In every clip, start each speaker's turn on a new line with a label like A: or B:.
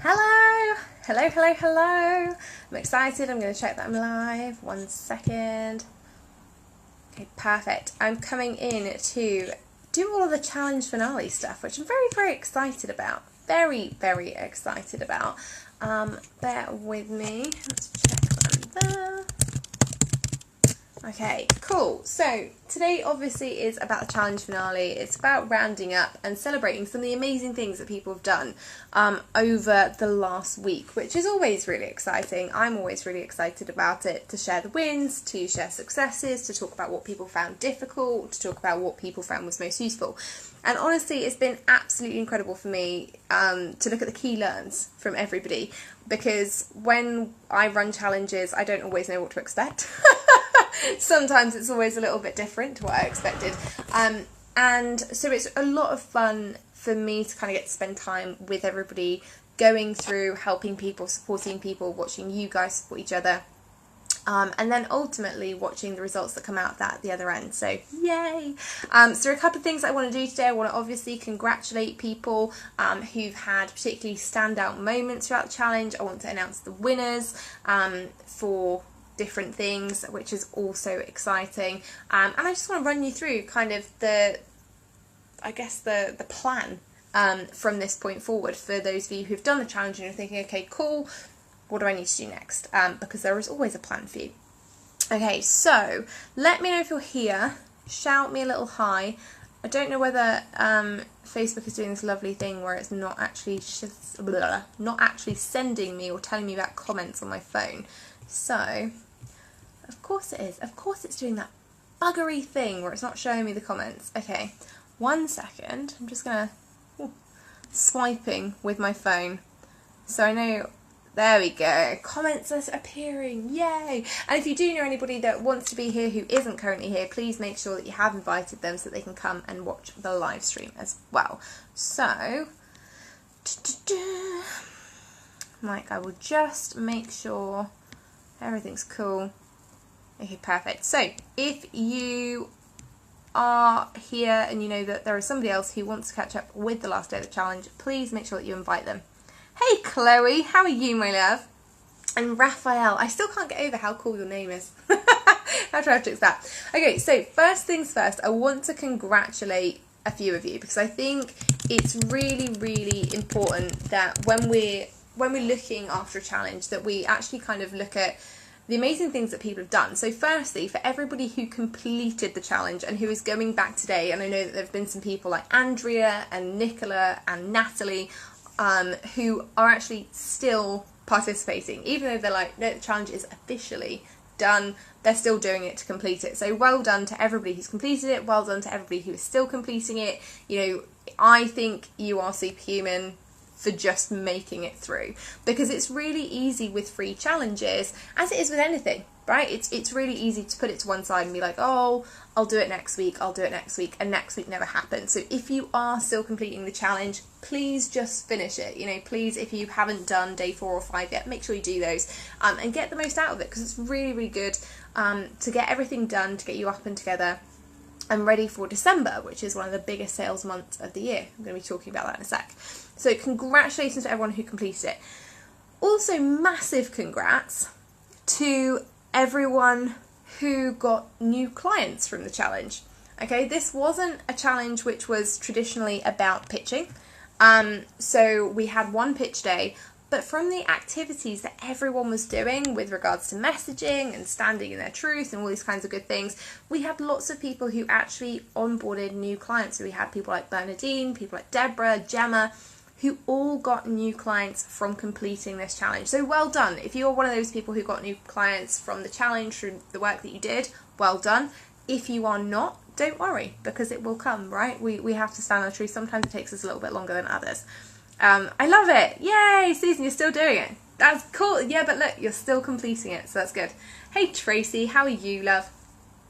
A: Hello, hello. I'm excited. I'm going to check that I'm live. 1 second. Okay, perfect. I'm coming in to do all of the challenge finale stuff, which I'm very excited about. Very excited about. Bear with me. Let's check that there. Okay, cool. So today obviously is about the challenge finale. It's about rounding up and celebrating some of the amazing things that people have done over the last week, which is always really exciting. I'm always really excited about it, to share the wins, to share successes, to talk about what people found difficult, to talk about what people found was most useful. And honestly, it's been absolutely incredible for me to look at the key learns from everybody, because when I run challenges, I don't always know what to expect. Sometimes it's always a little bit different to what I expected. And so it's a lot of fun for me to kind of get to spend time with everybody, going through, helping people, supporting people, watching you guys support each other. And then ultimately watching the results that come out of that at the other end. So yay! So there are a couple of things I want to do today. I want to obviously congratulate people who've had particularly standout moments throughout the challenge. I want to announce the winners for different things, which is also exciting. And I just want to run you through kind of the plan from this point forward for those of you who've done the challenge and you're thinking, okay, cool, what do I need to do next? Because there is always a plan for you. Okay, so let me know if you're here. Shout me a little hi. I don't know whether Facebook is doing this lovely thing where it's not actually sending me or telling me about comments on my phone. So, of course it is. Of course it's doing that buggery thing where it's not showing me the comments. Okay, 1 second. I'm just gonna swiping with my phone. So I know. There we go. Comments are appearing. Yay! And if you do know anybody that wants to be here who isn't currently here, please make sure that you have invited them so they can come and watch the live stream as well. So, I will just make sure everything's cool. Okay, perfect. So, if you are here and you know that there is somebody else who wants to catch up with the last day of the challenge, please make sure that you invite them. Hey Chloe, how are you, my love? And Raphael, I still can't get over how cool your name is. How try to fix that. Okay, so first things first, I want to congratulate a few of you, because I think it's really important that when we're looking after a challenge, that we actually kind of look at the amazing things that people have done. So firstly, for everybody who completed the challenge and who is going back today, and I know that there have been some people like Andrea and Nicola and Natalie who are actually still participating, even though they're like, no, the challenge is officially done, they're still doing it to complete it. So well done to everybody who's completed it, well done to everybody who is still completing it. You know, I think you are superhuman for just making it through, because it's really easy with free challenges, as it is with anything, right? It's really easy to put it to one side and be like, oh, I'll do it next week, and next week never happens. So if you are still completing the challenge, please just finish it. You know, please, if you haven't done day 4 or 5 yet, make sure you do those and get the most out of it, because it's really good to get everything done, to get you up and together and ready for December, which is one of the biggest sales months of the year. I'm going to be talking about that in a sec. So congratulations to everyone who completed it. Also, massive congrats to everyone who got new clients from the challenge. Okay, this wasn't a challenge which was traditionally about pitching. So we had one pitch day, but from the activities that everyone was doing with regards to messaging and standing in their truth and all these kinds of good things, we had lots of people who actually onboarded new clients. So we had people like Bernadine, people like Deborah, Gemma, who all got new clients from completing this challenge. So well done. If you're one of those people who got new clients from the challenge through the work that you did, well done. If you are not, don't worry, because it will come, right? We have to stand on the truth. Sometimes it takes us a little bit longer than others. I love it. Yay, Susan, you're still doing it. That's cool. Yeah, but look, you're still completing it, so that's good. Hey, Tracy, how are you, love?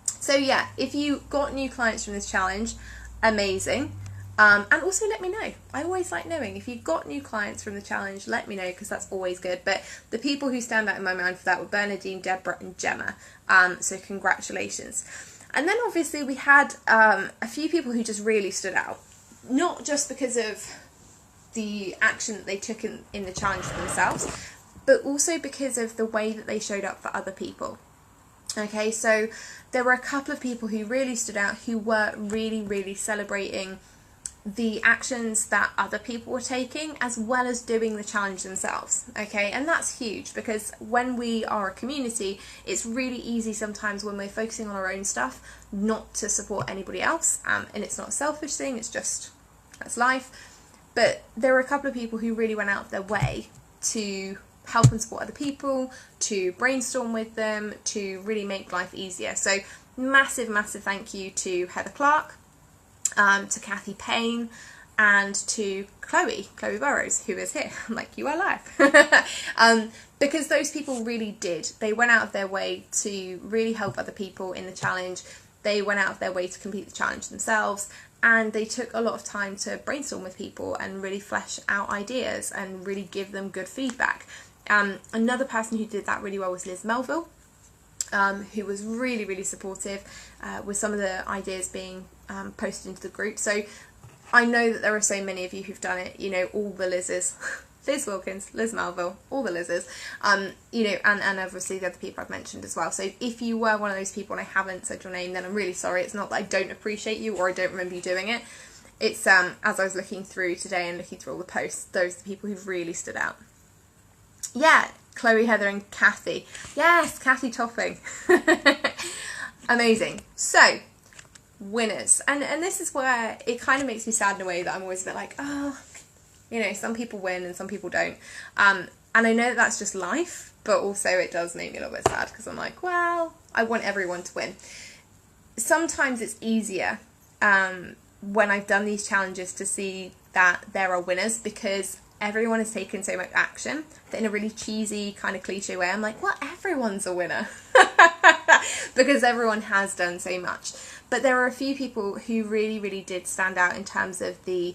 A: So yeah, if you got new clients from this challenge, amazing. And also let me know. I always like knowing. If you've got new clients from the challenge, let me know, because that's always good. But the people who stand out in my mind for that were Bernadine, Deborah and Gemma. So congratulations. And then obviously we had a few people who just really stood out. Not just because of the action that they took in the challenge for themselves, but also because of the way that they showed up for other people. Okay, so there were a couple of people who really stood out, who were really, really celebrating the actions that other people were taking, as well as doing the challenge themselves. Okay, and that's huge, because when we are a community, it's really easy sometimes when we're focusing on our own stuff not to support anybody else, and it's not a selfish thing, it's just, that's life. But there were a couple of people who really went out of their way to help and support other people, to brainstorm with them, to really make life easier. So massive thank you to Heather Clark, to Kathy Payne, and to Chloe Burrows, who is here. I'm like, you are live. Because those people really did. They went out of their way to really help other people in the challenge. They went out of their way to complete the challenge themselves, and they took a lot of time to brainstorm with people and really flesh out ideas and really give them good feedback. Another person who did that really well was Liz Melville, who was really supportive with some of the ideas being posted into the group. So I know that there are so many of you who've done it, you know, all the Liz's, Liz Wilkins, Liz Melville, all the Liz's, you know, and obviously the other people I've mentioned as well. So if you were one of those people and I haven't said your name, then I'm really sorry. It's not that I don't appreciate you or I don't remember you doing it. It's as I was looking through today and looking through all the posts, those are the people who've really stood out. Yeah, Chloe, Heather and Kathy. Yes, Kathy Topping. Amazing. So, winners. And this is where it kind of makes me sad in a way that I'm always a bit like, oh, you know, some people win and some people don't. And I know that that's just life, but also it does make me a little bit sad because I'm like, well, I want everyone to win. Sometimes it's easier when I've done these challenges to see that there are winners, because everyone has taken so much action that in a really cheesy kind of cliche way, I'm like, well, everyone's a winner because everyone has done so much. But there are a few people who really did stand out in terms of the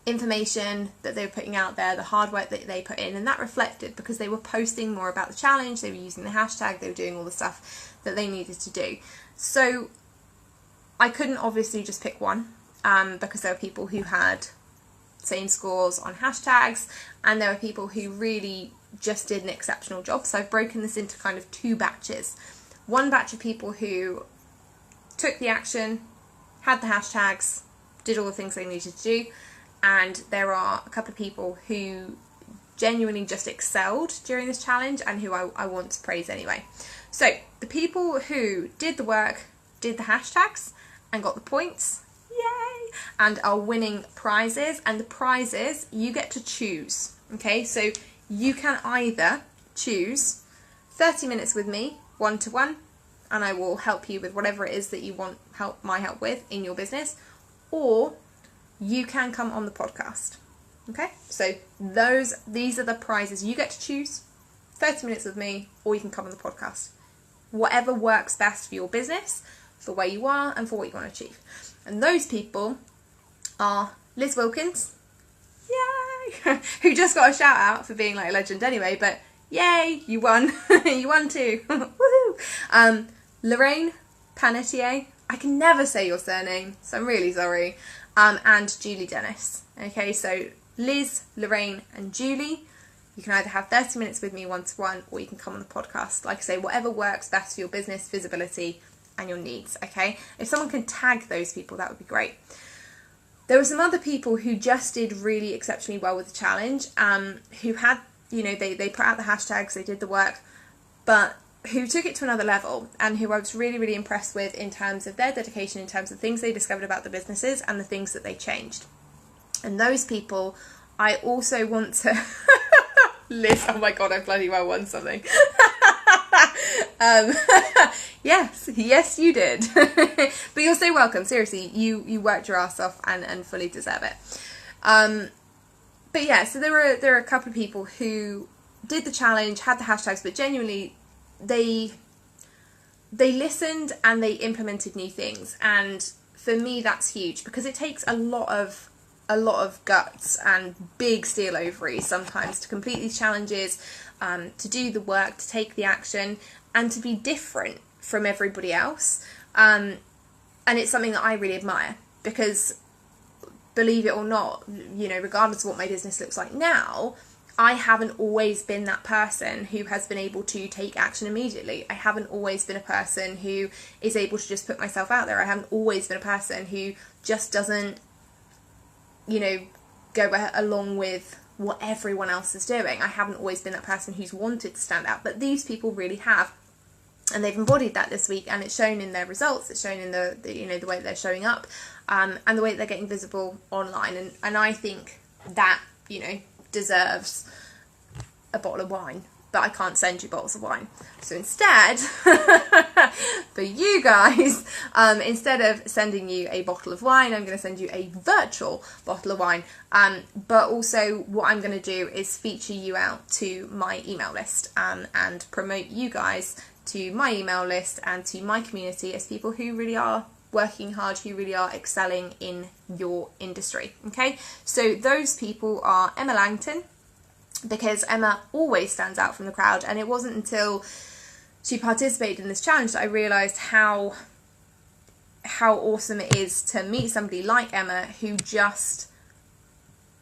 A: information that they were putting out there, the hard work that they put in, and that reflected because they were posting more about the challenge, they were using the hashtag, they were doing all the stuff that they needed to do. So I couldn't obviously just pick one because there were people who had same scores on hashtags, and there were people who really just did an exceptional job. So I've broken this into kind of two batches. One batch of people who took the action, had the hashtags, did all the things they needed to do, and there are a couple of people who genuinely just excelled during this challenge and who I want to praise anyway. So the people who did the work, did the hashtags and got the points, yay, and are winning prizes. And the prizes you get to choose. Okay, so you can either choose 30 minutes with me, one-to-one, and I will help you with whatever it is that you want my help with in your business, or you can come on the podcast. Okay, so these are the prizes you get to choose: 30 minutes with me, or you can come on the podcast. Whatever works best for your business, for where you are, and for what you want to achieve. And those people are Liz Wilkins, yay, who just got a shout out for being like a legend anyway, but yay, you won, you won too, woohoo. Lorraine Panettiere, I can never say your surname, so I'm really sorry, and Julie Dennis. Okay, so Liz, Lorraine and Julie, you can either have 30 minutes with me one-to-one, or you can come on the podcast. Like I say, whatever works best for your business, visibility and your needs, okay? If someone can tag those people, that would be great. There were some other people who just did really exceptionally well with the challenge, who had, you know, they put out the hashtags, they did the work, but who took it to another level, and who I was really impressed with in terms of their dedication, in terms of things they discovered about the businesses and the things that they changed. And those people, I also want to... Liz, oh my god, I bloody well won something. Yes you did. But you're so welcome, seriously, you worked your ass off and fully deserve it. But yeah, so there are a couple of people who did the challenge, had the hashtags, but genuinely they listened and they implemented new things. And for me that's huge, because it takes a lot of guts and big steel ovaries sometimes to complete these challenges, to do the work, to take the action, and to be different from everybody else. And it's something that I really admire, because believe it or not, you know, regardless of what my business looks like now, I haven't always been that person who has been able to take action immediately. I haven't always been a person who is able to just put myself out there. I haven't always been a person who just doesn't, you know, go along with what everyone else is doing. I haven't always been that person who's wanted to stand out, but these people really have. And they've embodied that this week, and it's shown in their results. It's shown in the you know, the way that they're showing up, and the way that they're getting visible online. And I think that, you know, deserves a bottle of wine, but I can't send you bottles of wine. So instead, for you guys, instead of sending you a bottle of wine, I'm going to send you a virtual bottle of wine. But also what I'm going to do is feature you out to my email list, and promote you guys to my email list and to my community as people who really are working hard, who really are excelling in your industry. Okay, so those people are Emma Langton, because Emma always stands out from the crowd, and it wasn't until she participated in this challenge that I realised how awesome it is to meet somebody like Emma who just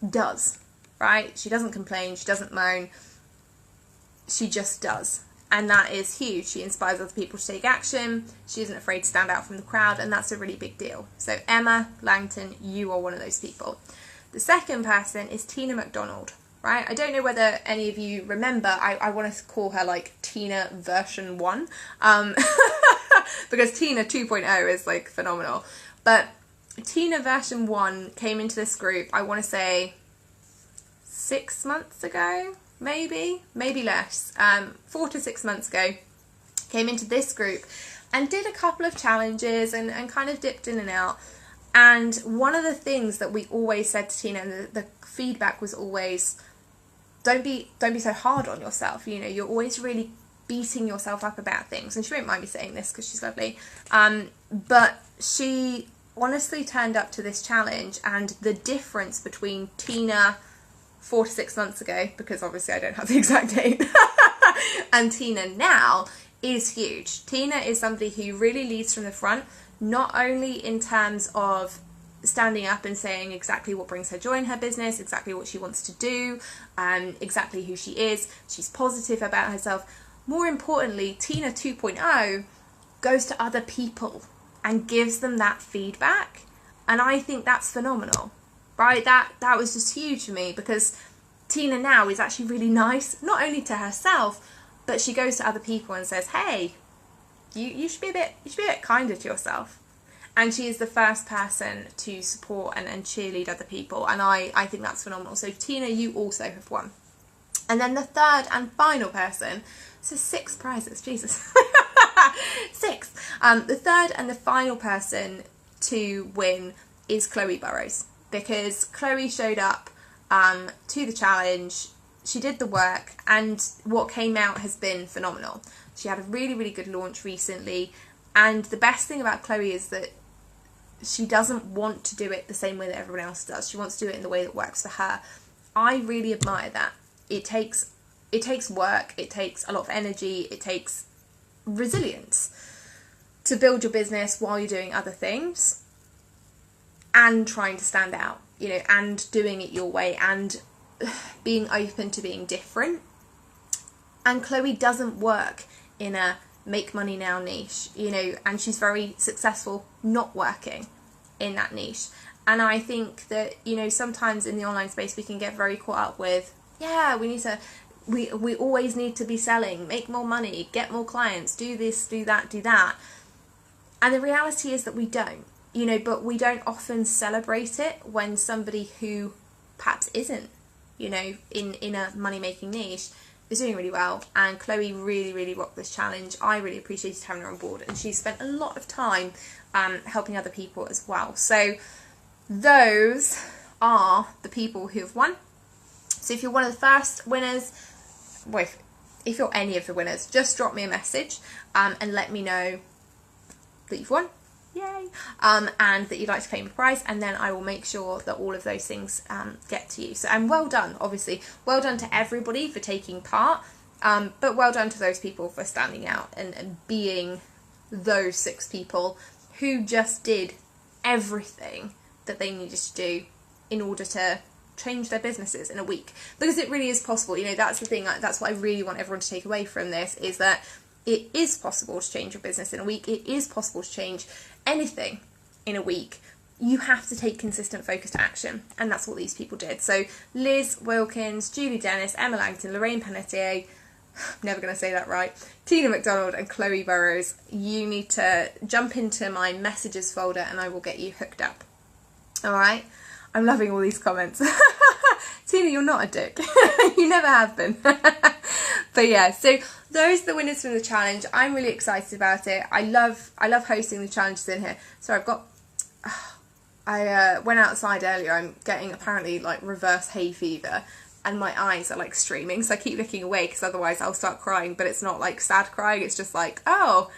A: does, right? She doesn't complain, she doesn't moan, she just does. And that is huge. She inspires other people to take action. She isn't afraid to stand out from the crowd, and that's a really big deal. So Emma Langton, you are one of those people. The second person is Tina McDonald, right? I don't know whether any of you remember, I want to call her like Tina version 1, because Tina 2.0 is like phenomenal. But Tina version 1 came into this group, I want to say 6 months ago, maybe less, 4 to 6 months ago, came into this group and did a couple of challenges and kind of dipped in and out. And one of the things that we always said to Tina, and the feedback was always, don't be so hard on yourself. You know, you're always really beating yourself up about things. And she won't mind me saying this because she's lovely. But she honestly turned up to this challenge, and the difference between Tina 4 to 6 months ago, because obviously I don't have the exact date, and Tina now is huge. Tina is somebody who really leads from the front, not only in terms of standing up and saying exactly what brings her joy in her business, exactly what she wants to do, exactly who she is. She's positive about herself. More importantly, Tina 2.0 goes to other people and gives them that feedback. And I think that's phenomenal, right? That was just huge for me, because Tina now is actually really nice, not only to herself, but she goes to other people and says, hey, you should be a bit kinder to yourself. And she is the first person to support and cheerlead other people. And I think that's phenomenal. So Tina, you also have won. And then the third and final person, so 6 prizes, Jesus. 6. The third and the final person to win is Chloe Burrows, because Chloe showed up to the challenge. She did the work, and what came out has been phenomenal. She had a really, really good launch recently. And the best thing about Chloe is that she doesn't want to do it the same way that everyone else does. She wants to do it in the way that works for her. I really admire that. It takes work, it takes a lot of energy, it takes resilience to build your business while you're doing other things and trying to stand out, you know, and doing it your way and being open to being different. And Chloe doesn't work in a make money now niche, you know, and she's very successful not working in that niche. And I think that, you know, sometimes in the online space we can get very caught up with, yeah, we always need to be selling, make more money, get more clients, do this, do that, do that. And the reality is that we don't, you know, but we don't often celebrate it when somebody who perhaps isn't, you know, in a money-making niche is doing really well. And Chloe really, really rocked this challenge. I really appreciated having her on board, and she spent a lot of time helping other people as well. So those are the people who have won. So if you're one of the first winners, well, if you're any of the winners, just drop me a message and let me know that you've won. Yay! And that you'd like to claim a prize, and then I will make sure that all of those things get to you. So, and well done, obviously. Well done to everybody for taking part, but well done to those people for standing out and being those 6 people who just did everything that they needed to do in order to change their businesses in a week, because it really is possible. You know, that's the thing, that's what I really want everyone to take away from this, is that it is possible to change your business in a week. It is possible to change anything in a week. You have to take consistent, focused action, and that's what these people did. So Liz Wilkins, Julie Dennis, Emma Langton, Lorraine Panettiere, never going to say that right, Tina McDonald and Chloe Burrows, you need to jump into my messages folder and I will get you hooked up. Alright? I'm loving all these comments. Tina, you're not a dick. You never have been. But yeah, so those are the winners from the challenge. I'm really excited about it. I love hosting the challenges in here. So I've got... I went outside earlier. I'm getting apparently like reverse hay fever, and my eyes are like streaming, so I keep looking away because otherwise I'll start crying. But it's not like sad crying, it's just like, oh,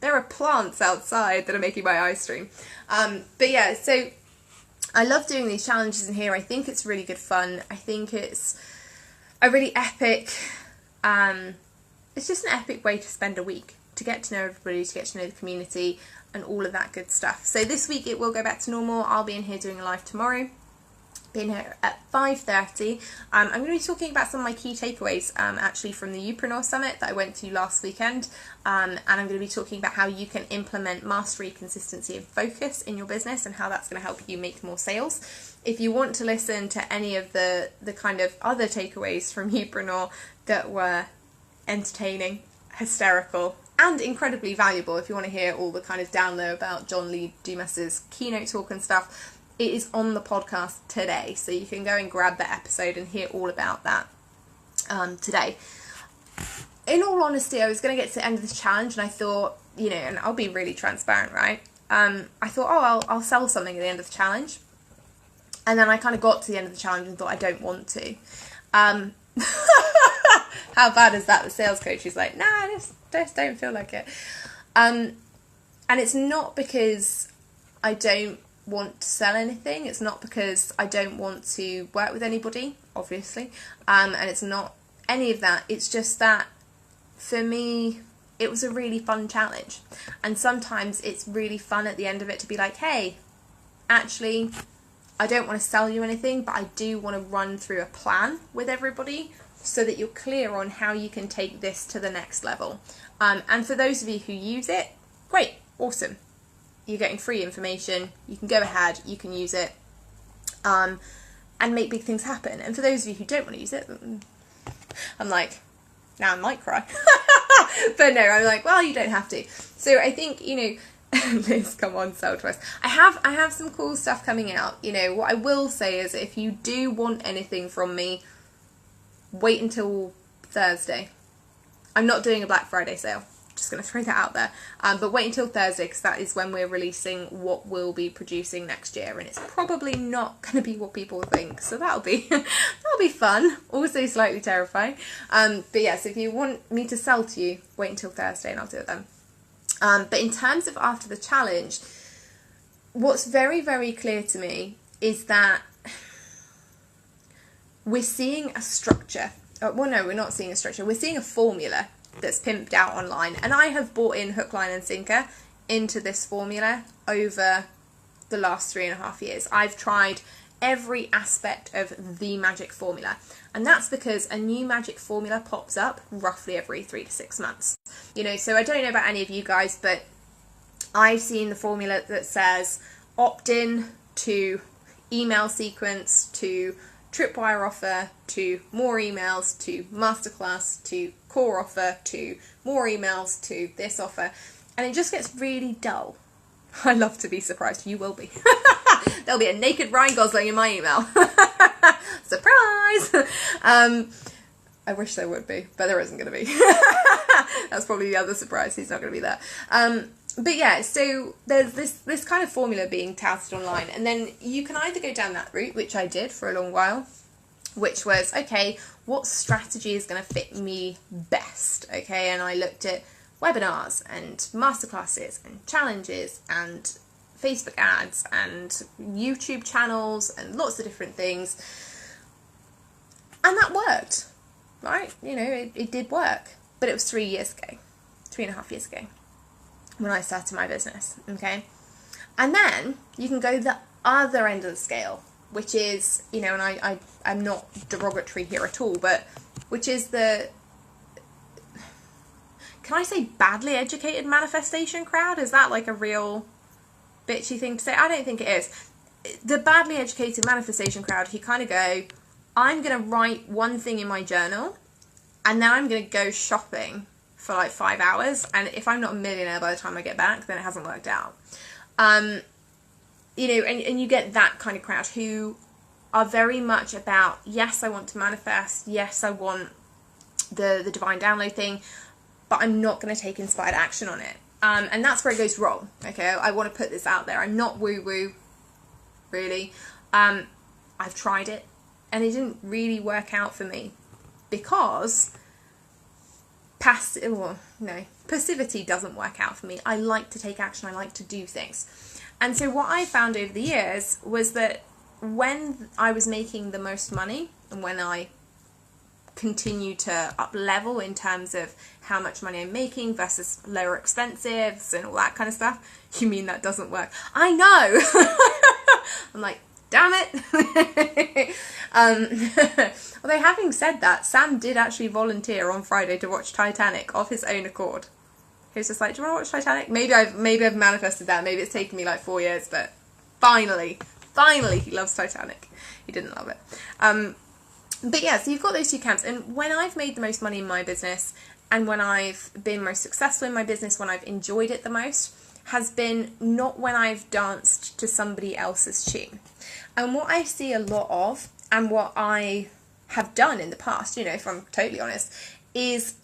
A: there are plants outside that are making my eyes stream. But yeah, so I love doing these challenges in here. I think it's really good fun. I think it's a really epic, it's just an epic way to spend a week, to get to know everybody, to get to know the community and all of that good stuff. So this week it will go back to normal. I'll be in here doing a live tomorrow. Be in here at 5:30. I'm going to be talking about some of my key takeaways actually from the Upreneur Summit that I went to last weekend, and I'm going to be talking about how you can implement mastery, consistency and focus in your business, and how that's going to help you make more sales. If you want to listen to any of the kind of other takeaways from Upreneur that were entertaining, hysterical and incredibly valuable, if you want to hear all the kind of down low about John Lee Dumas's keynote talk and stuff, it is on the podcast today, so you can go and grab that episode and hear all about that today. In all honesty, I was going to get to the end of this challenge and I thought, you know, and I'll be really transparent, right? I thought, oh, I'll sell something at the end of the challenge. And then I kind of got to the end of the challenge and thought, I don't want to. How bad is that? The sales coach is like, nah, I just don't feel like it. And it's not because I don't want to sell anything. It's not because I don't want to work with anybody, obviously. And it's not any of that. It's just that for me, it was a really fun challenge. And sometimes it's really fun at the end of it to be like, hey, actually, I don't want to sell you anything, but I do want to run through a plan with everybody so that you're clear on how you can take this to the next level. And for those of you who use it, great, awesome. You're getting free information, you can go ahead, you can use it, and make big things happen. And for those of you who don't want to use it, I'm like, now I might cry. But no, I'm like, well, you don't have to. So I think, you know, Liz, come on, sell to us. I have some cool stuff coming out. You know, what I will say is if you do want anything from me, wait until Thursday. I'm not doing a Black Friday sale. Just going to throw that out there. But wait until Thursday, because that is when we're releasing what we'll be producing next year, and it's probably not going to be what people think. So that'll be fun. Also slightly terrifying. But yes, if you want me to sell to you, wait until Thursday, and I'll do it then. But in terms of after the challenge, what's very, very clear to me is that we're seeing a structure. Well, no, we're not seeing a structure. We're seeing a formula that's pimped out online. And I have bought in hook, line and sinker into this formula over the last 3.5 years. I've tried every aspect of the magic formula. And that's because a new magic formula pops up roughly every 3 to 6 months. You know, so I don't know about any of you guys, but I've seen the formula that says opt-in to email sequence to tripwire offer to more emails to masterclass to core offer to more emails to this offer, and it just gets really dull. I love to be surprised. You will be. There'll be a naked Ryan Gosling in my email. Surprise! I wish there would be, but there isn't going to be. That's probably the other surprise. He's not going to be there. But yeah, so there's this kind of formula being touted online, and then you can either go down that route, which I did for a long while, which was, okay, what strategy is going to fit me best? Okay, and I looked at webinars and masterclasses and challenges and Facebook ads and YouTube channels and lots of different things. And that worked, right? You know, it did work, but it was 3 years ago, 3.5 years ago, when I started my business, okay? And then you can go the other end of the scale, which is, you know, and I'm not derogatory here at all, but which is the, can I say badly educated manifestation crowd? Is that like a real bitchy thing to say? I don't think it is. The badly educated manifestation crowd, who kind of go, I'm going to write one thing in my journal and then I'm going to go shopping for like 5 hours, and if I'm not a millionaire by the time I get back, then it hasn't worked out. You know, and you get that kind of crowd who are very much about, yes, I want to manifest, yes, I want the divine download thing, but I'm not going to take inspired action on it. And that's where it goes wrong. Okay, I want to put this out there. I'm not woo-woo, really. I've tried it, and it didn't really work out for me because passivity doesn't work out for me. I like to take action. I like to do things. And so what I found over the years was that when I was making the most money and when I continue to up level in terms of how much money I'm making versus lower expenses and all that kind of stuff. You mean that doesn't work? I know. I'm like, damn it. Although having said that, Sam did actually volunteer on Friday to watch Titanic of his own accord. He was just like, do you want to watch Titanic? Maybe I've manifested that. Maybe it's taken me like 4 years, but finally he loves Titanic. He didn't love it. But yeah, so you've got those two camps. And when I've made the most money in my business and when I've been most successful in my business, when I've enjoyed it the most, has been not when I've danced to somebody else's tune. And what I see a lot of, and what I have done in the past, you know, if I'm totally honest, is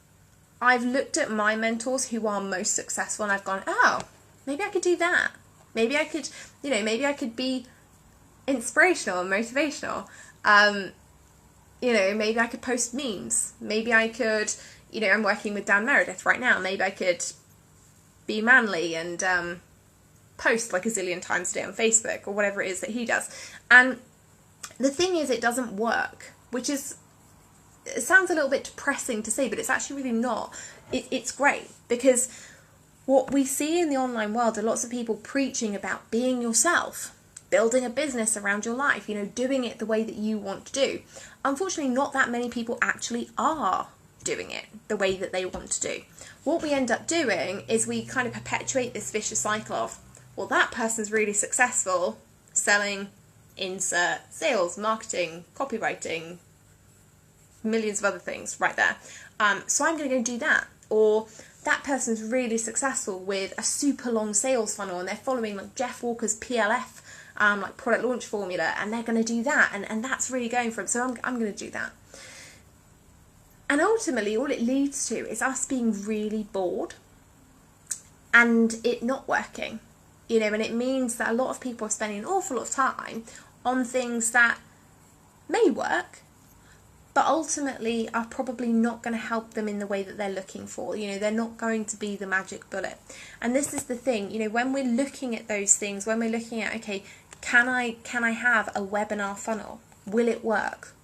A: I've looked at my mentors who are most successful and I've gone, oh, maybe I could do that. Maybe I could, you know, maybe I could be inspirational and motivational. You know, maybe I could post memes. Maybe I could, you know, I'm working with Dan Meredith right now. Maybe I could be manly and post like a zillion times a day on Facebook or whatever it is that he does. And the thing is, it doesn't work, which is, it sounds a little bit depressing to say, but it's actually really not. It's great because what we see in the online world are lots of people preaching about being yourself, building a business around your life, you know, doing it the way that you want to do. Unfortunately, not that many people actually are doing it the way that they want to do. What we end up doing is we kind of perpetuate this vicious cycle of, well, that person's really successful selling insert sales, marketing, copywriting, millions of other things right there. So I'm going to go do that. Or that person's really successful with a super long sales funnel and they're following like Jeff Walker's PLF, like product launch formula, and they're going to do that, and that's really going for them, so I'm going to do that. And ultimately all it leads to is us being really bored and it not working, you know, and it means that a lot of people are spending an awful lot of time on things that may work but ultimately are probably not going to help them in the way that they're looking for. You know, they're not going to be the magic bullet. And this is the thing, you know, when we're looking at those things, when we're looking at, okay, can I have a webinar funnel? Will it work?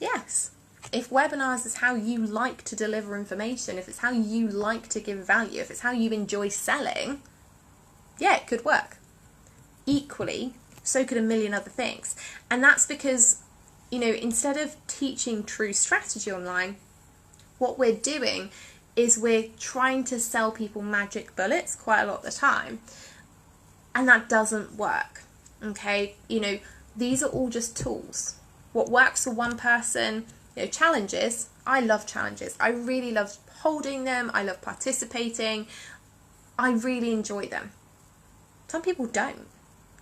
A: Yes. If webinars is how you like to deliver information, if it's how you like to give value, if it's how you enjoy selling, yeah, it could work. Equally, so could a million other things. And that's because, you know, instead of teaching true strategy online, what we're doing is we're trying to sell people magic bullets quite a lot of the time. And that doesn't work, okay? You know, these are all just tools. What works for one person, you know, challenges, I love challenges. I really love holding them. I love participating. I really enjoy them. Some people don't,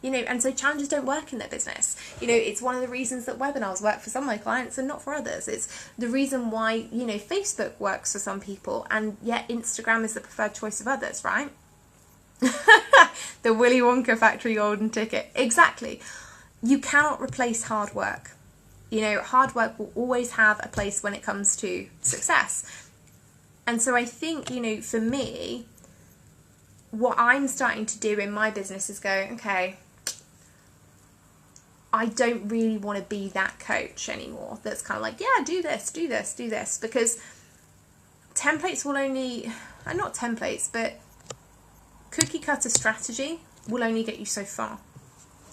A: you know, and so challenges don't work in their business. You know, it's one of the reasons that webinars work for some of my clients and not for others. It's the reason why, you know, Facebook works for some people and yet Instagram is the preferred choice of others, right? The Willy Wonka factory golden ticket. Exactly. You cannot replace hard work. You know, hard work will always have a place when it comes to success. And so I think, you know, for me, what I'm starting to do in my business is go, okay, I don't really want to be that coach anymore that's kind of like, yeah, do this, do this, do this, because templates will only, and not templates, but cookie cutter strategy will only get you so far.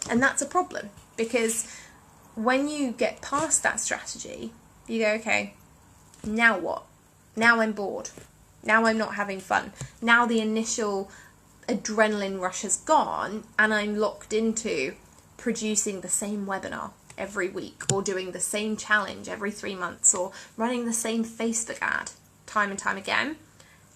A: And that's a problem. because when you get past that strategy, you go, okay, now what? Now I'm bored. Now I'm not having fun. Now the initial adrenaline rush has gone and I'm locked into producing the same webinar every week, or doing the same challenge every 3 months, or running the same Facebook ad time and time again.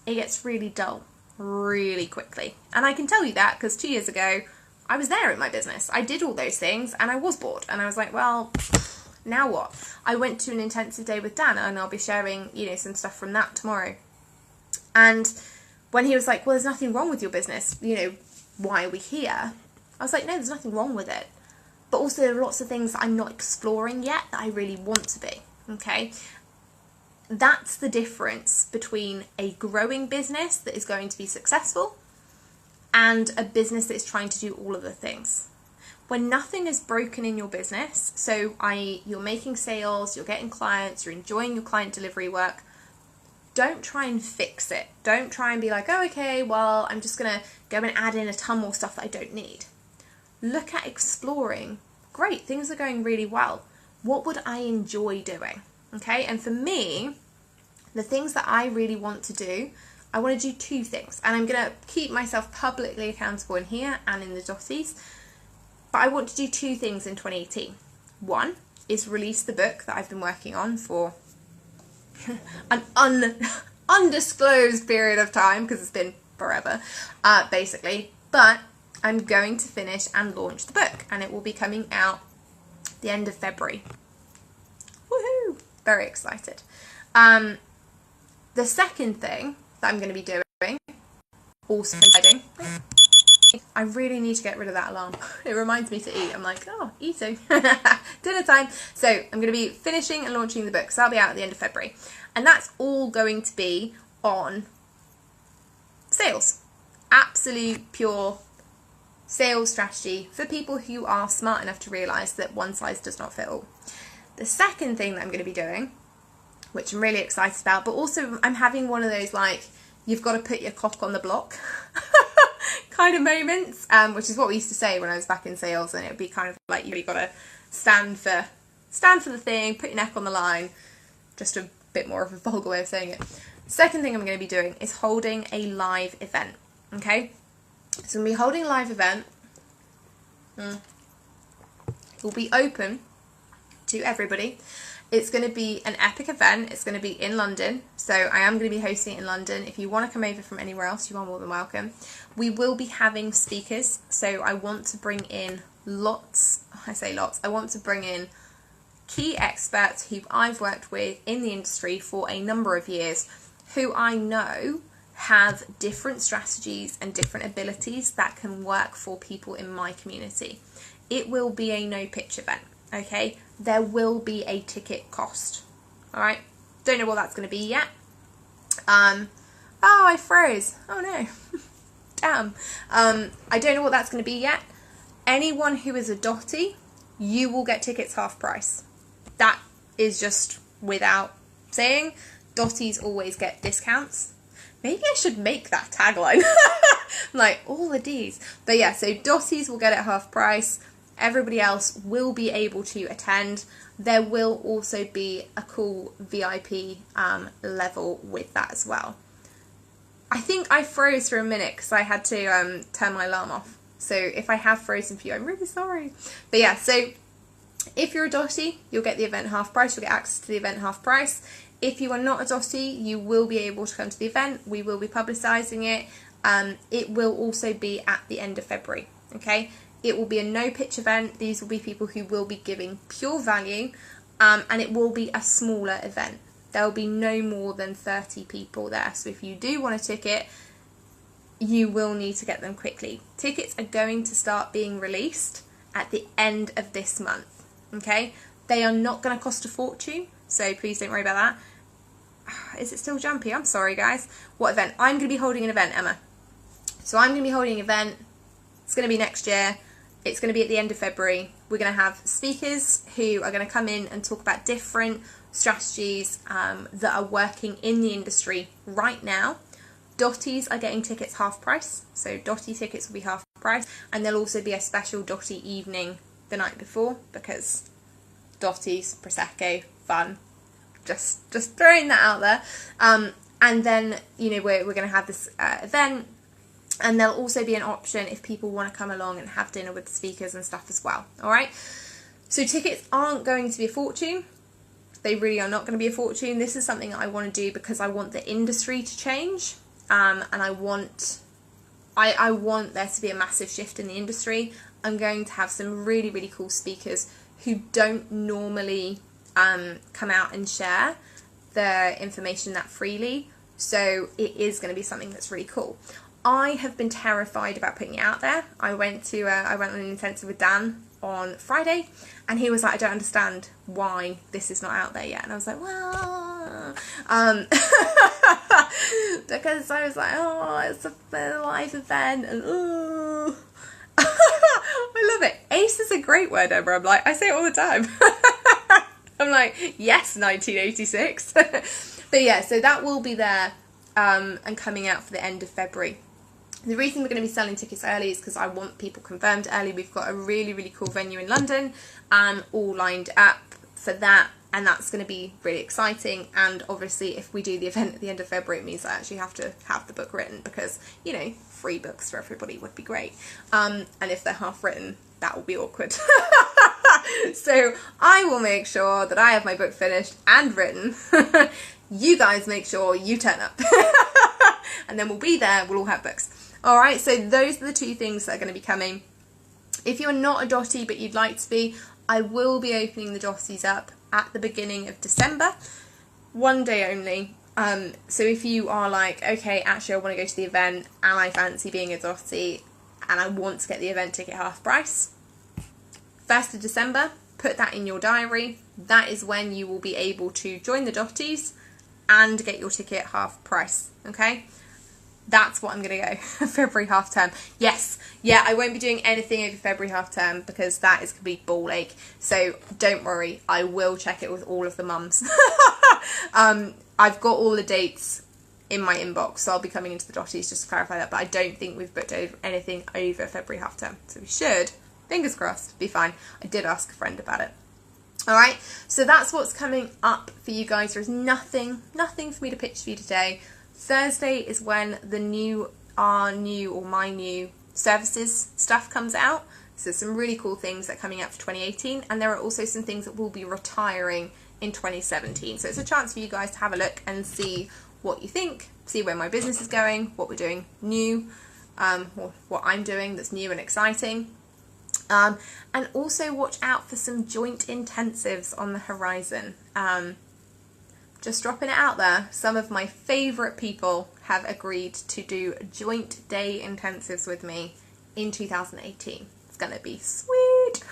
A: It gets really dull really quickly. And I can tell you that because 2 years ago, I was there in my business. I did all those things and I was bored. And I was like, well, now what? I went to an intensive day with Dan, and I'll be sharing, some stuff from that tomorrow. And when he was like, well, there's nothing wrong with your business, why are we here? I was like, no, there's nothing wrong with it. But also there are lots of things that I'm not exploring yet that I really want to be, okay? That's the difference between a growing business that is going to be successful and a business that is trying to do all of the things. When nothing is broken in your business, so you're making sales, you're getting clients, you're enjoying your client delivery work, don't try and fix it. Don't try and be like, oh, okay, well, I'm just going to go and add in a ton more stuff that I don't need. Look at exploring. Great, things are going really well. What would I enjoy doing? Okay, and for me, the things that I really want to do, I want to do 2 things. And I'm going to keep myself publicly accountable in here and in the dotties. But I want to do 2 things in 2018. One is release the book that I've been working on for an undisclosed period of time, because it's been forever, basically. But I'm going to finish and launch the book, and it will be coming out the end of February. Woohoo! Very excited. The second thing that I'm going to be doing, also coinciding. I really need to get rid of that alarm. It reminds me to eat. I'm like, oh, eating. Dinner time. So I'm going to be finishing and launching the book. So that'll be out at the end of February. And that's all going to be on sales. Absolute pure sales strategy for people who are smart enough to realise that one size does not fit all. The second thing that I'm going to be doing, which I'm really excited about, but also I'm having one of those like, you've got to put your clock on the block kind of moments, which is what we used to say when I was back in sales, and it would be kind of like, you really got to stand for the thing, put your neck on the line, just a bit more of a vulgar way of saying it. Second thing I'm going to be doing is holding a live event, okay? So I'm going to be holding a live event. It will be open to everybody. It's going to be an epic event. It's going to be in London. So I am going to be hosting it in London. If you want to come over from anywhere else, you are more than welcome. We will be having speakers. So I want to bring in I want to bring in key experts who I've worked with in the industry for a number of years, who I know have different strategies and different abilities that can work for people in my community. It will be a no pitch event, okay? There will be a ticket cost, all right? Don't know what that's going to be yet. Oh, I froze. Oh no. Damn. I don't know what that's going to be yet. Anyone who is a dotty, you will get tickets half price. That is just without saying. Dotties always get discounts. Maybe I should make that tagline. Like, all the D's. But yeah, so dotties will get it half price. Everybody else will be able to attend. There will also be a cool VIP level with that as well. I think I froze for a minute because I had to turn my alarm off. So if I have frozen for you, I'm really sorry. But yeah, so if you're a dotty, you'll get the event half price. You'll get access to the event half price. If you are not a dotty, you will be able to come to the event. We will be publicising it. It will also be at the end of February, okay? It will be a no pitch event. These will be people who will be giving pure value, and it will be a smaller event. There will be no more than 30 people there. So if you do want a ticket, you will need to get them quickly. Tickets are going to start being released at the end of this month, okay? They are not going to cost a fortune, so please don't worry about that. Is it still jumpy? I'm sorry, guys. What event? I'm going to be holding an event, Emma. So I'm going to be holding an event. It's going to be next year. It's going to be at the end of February. We're going to have speakers who are going to come in and talk about different strategies that are working in the industry right now. Dotties are getting tickets half price. So Dotty tickets will be half price. And there'll also be a special Dotty evening the night before, because Dotties, Prosecco, fun. Just throwing that out there. And then, you know, we're going to have this event, and there'll also be an option if people want to come along and have dinner with the speakers and stuff as well. All right. So tickets aren't going to be a fortune. They really are not going to be a fortune. This is something I want to do because I want the industry to change, and I want there to be a massive shift in the industry. I'm going to have some really, really cool speakers who don't normally come out and share their information that freely. So it is going to be something that's really cool. I have been terrified about putting it out there. I went on an intensive with Dan on Friday, and he was like, I don't understand why this is not out there yet. And I was like, well, because I was like, oh, it's a live event, and oh, I love it. Ace is a great word, Emma. I'm like, I say it all the time. I'm like, yes, 1986. But yeah, so that will be there and coming out for the end of February. The reason we're going to be selling tickets early is because I want people confirmed early. We've got a really, really cool venue in London all lined up for that, and that's going to be really exciting. And obviously if we do the event at the end of February, it means I actually have to have the book written, because, you know, free books for everybody would be great. And if they're half written, that will be awkward. So I will make sure that I have my book finished and written. You guys make sure you turn up. And then we'll be there, we'll all have books. Alright, so those are the two things that are going to be coming. If you're not a dotty but you'd like to be, I will be opening the dotties up at the beginning of December. One day only. So if you are like, okay, actually I want to go to the event and I fancy being a dotty and I want to get the event ticket half price, 1st of December, put that in your diary. That is when you will be able to join the dotties and get your ticket half price, okay? That's what I'm going to go. February half term. Yes, yeah, I won't be doing anything over February half term because that is complete ball ache. So don't worry, I will check it with all of the mums. I've got all the dates in my inbox, so I'll be coming into the dotties just to clarify that, but I don't think we've booked anything over February half term. So we should, fingers crossed, be fine. I did ask a friend about it. Alright, so that's what's coming up for you guys. There's nothing for me to pitch for you today. Thursday is when my new services stuff comes out. So there's some really cool things that are coming out for 2018, and there are also some things that will be retiring in 2017. So it's a chance for you guys to have a look and see what you think, see where my business is going, what we're doing new, or what I'm doing that's new and exciting. And also watch out for some joint intensives on the horizon. Just dropping it out there, some of my favourite people have agreed to do joint day intensives with me in 2018. It's going to be sweet.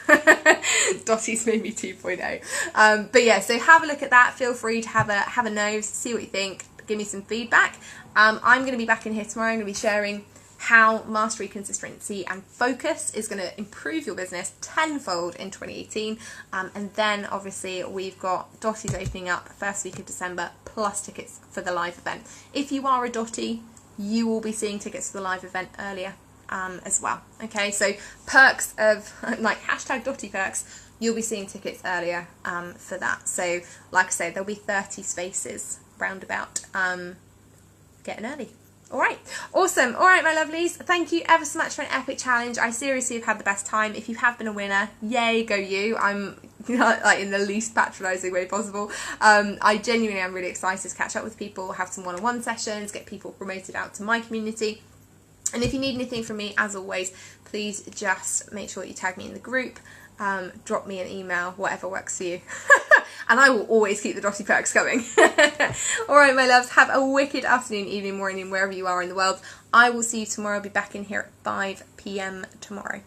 A: Dottie's made me 2.0. But yeah, so have a look at that. Feel free to have a nose, see what you think, give me some feedback. I'm going to be back in here tomorrow. I'm going to be sharing how mastery, consistency and focus is going to improve your business tenfold in 2018. And then obviously we've got dotties opening up first week of December, plus tickets for the live event. If you are a dotty, you will be seeing tickets for the live event earlier as well. Okay, so perks of like hashtag dotty perks, you'll be seeing tickets earlier for that. So like I say, there'll be 30 spaces roundabout getting early. Alright, awesome. Alright, my lovelies, thank you ever so much for an epic challenge. I seriously have had the best time. If you have been a winner, yay, go you. I'm like in the least patronising way possible. I genuinely am really excited to catch up with people, have some one-on-one sessions, get people promoted out to my community. And if you need anything from me, as always, please just make sure that you tag me in the group, drop me an email, whatever works for you. And I will always keep the dotty perks coming. Alright, my loves, have a wicked afternoon, evening, morning, wherever you are in the world. I will see you tomorrow. I'll be back in here at 5 PM tomorrow.